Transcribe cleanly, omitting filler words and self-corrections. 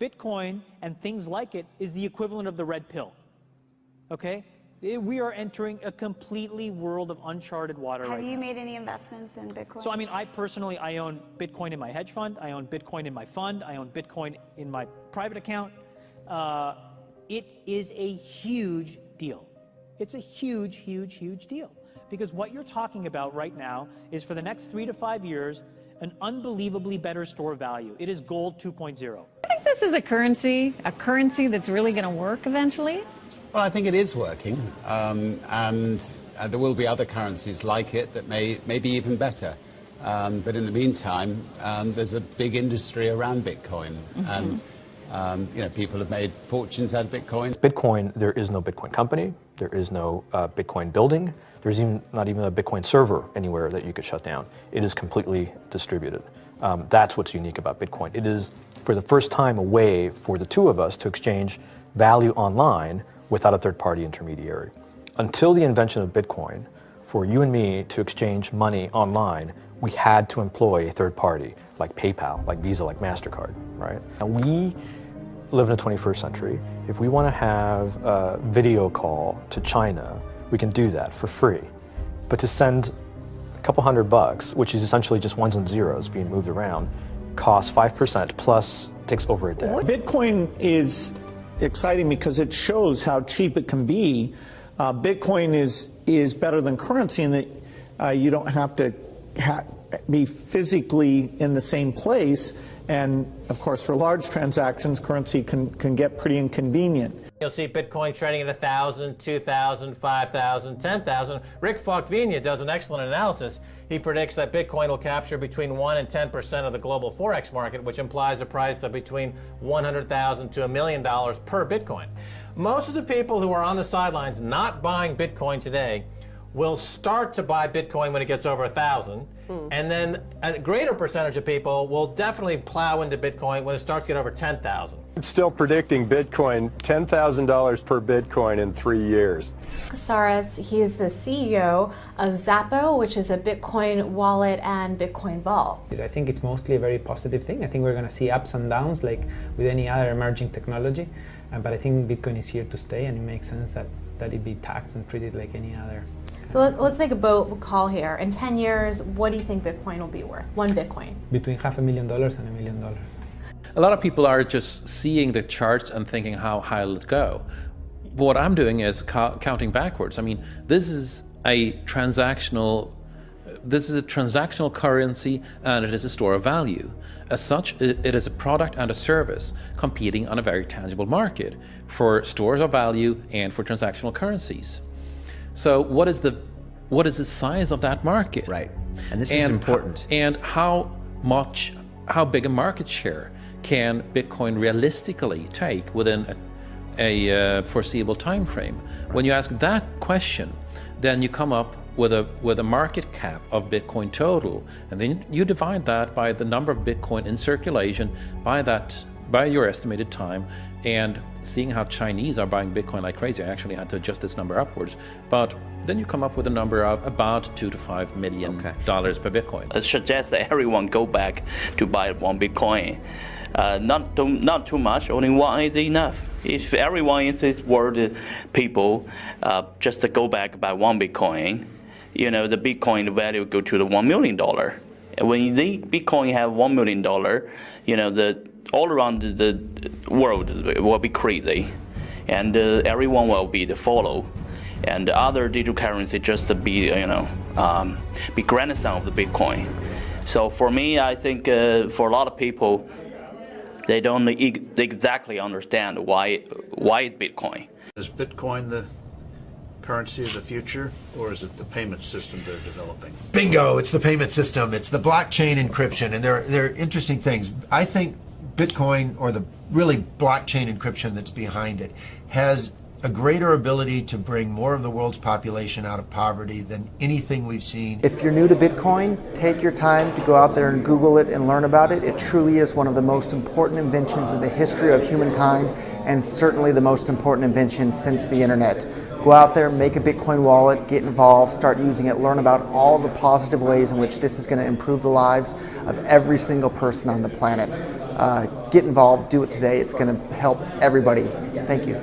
Bitcoin and things like it is the equivalent of the red pill, okay? We are entering a completely world of uncharted water right now. Have you made any investments in Bitcoin? So, I mean, I personally own Bitcoin in my hedge fund. I own Bitcoin in my fund. I own Bitcoin in my private account. It is a huge deal. It's a huge, huge, huge deal. Because what you're talking about right now is for the next 3 to 5 years, an unbelievably better store of value. It is gold 2.0. I think this is a currency that's really going to work eventually. Well, I think it is working, and there will be other currencies like it that may be even better. But in the meantime, there's a big industry around Bitcoin, and people have made fortunes out of Bitcoin. Bitcoin, there is no Bitcoin company, there is no Bitcoin building, there's not even a Bitcoin server anywhere that you could shut down. It is completely distributed. That's what's unique about Bitcoin. It is, for the first time, a way for the two of us to exchange value online without a third-party intermediary. Until the invention of Bitcoin, for you and me to exchange money online, we had to employ a third party, like PayPal, like Visa, like MasterCard, right? And we live in the 21st century. If we want to have a video call to China, we can do that for free. But to send a couple $100, which is essentially just ones and zeros being moved around, costs 5% plus takes over a day. Bitcoin is exciting because it shows how cheap it can be. Bitcoin is better than currency in that you don't have to be physically in the same place. And of course, for large transactions, currency can get pretty inconvenient. You'll see Bitcoin trading at 1,000, 2,000, 5,000, 10,000. Rick Falkvinia does an excellent analysis. He predicts that Bitcoin will capture between 1 and 10% of the global Forex market, which implies a price of between $100,000 to $1 million per Bitcoin. Most of the people who are on the sidelines not buying Bitcoin today will start to buy Bitcoin when it gets over 1,000, and then a greater percentage of people will definitely plow into Bitcoin when it starts to get over 10,000. I'm still predicting Bitcoin, $10,000 per Bitcoin in 3 years. Casares, he is the CEO of Xapo, which is a Bitcoin wallet and Bitcoin vault. I think it's mostly a very positive thing. I think we're going to see ups and downs like with any other emerging technology, but I think Bitcoin is here to stay, and it makes sense that it be taxed and treated like any other. So let's make a bold call here. In 10 years, what do you think Bitcoin will be worth? One Bitcoin? Between $500,000 and $1 million. A lot of people are just seeing the charts and thinking, how high will it go? What I'm doing is counting backwards. I mean, this is a transactional currency, and it is a store of value. As such, it is a product and a service competing on a very tangible market for stores of value and for transactional currencies. So what is the size of that market? Right, and this is important. And how big a market share can Bitcoin realistically take within a foreseeable time frame? Right. When you ask that question, then you come up with a market cap of Bitcoin total, and then you divide that by the number of Bitcoin in circulation by your estimated time, and seeing how Chinese are buying Bitcoin like crazy. I actually had to adjust this number upwards, but then you come up with a number of about $2 to $5 million per Bitcoin. I suggest that everyone go back to buy one Bitcoin. Not too much, only one is enough. If everyone in this world, people, just to go back buy one Bitcoin, the Bitcoin value go to the $1 million. And when the Bitcoin have $1 million, all around the world will be crazy, and everyone will be the follow, and the other digital currency just to be grandson of the Bitcoin. So for me, I think for a lot of people, they don't exactly understand why Bitcoin. Is Bitcoin the currency of the future, or is it the payment system they're developing? Bingo! It's the payment system. It's the blockchain encryption, and they're interesting things. I think Bitcoin, or the really blockchain encryption that's behind it, has a greater ability to bring more of the world's population out of poverty than anything we've seen. If you're new to Bitcoin, take your time to go out there and Google it and learn about it. It truly is one of the most important inventions in the history of humankind, and certainly the most important invention since the internet. Go out there, make a Bitcoin wallet, get involved, start using it, learn about all the positive ways in which this is going to improve the lives of every single person on the planet. Get involved, do it today. It's going to help everybody. Thank you.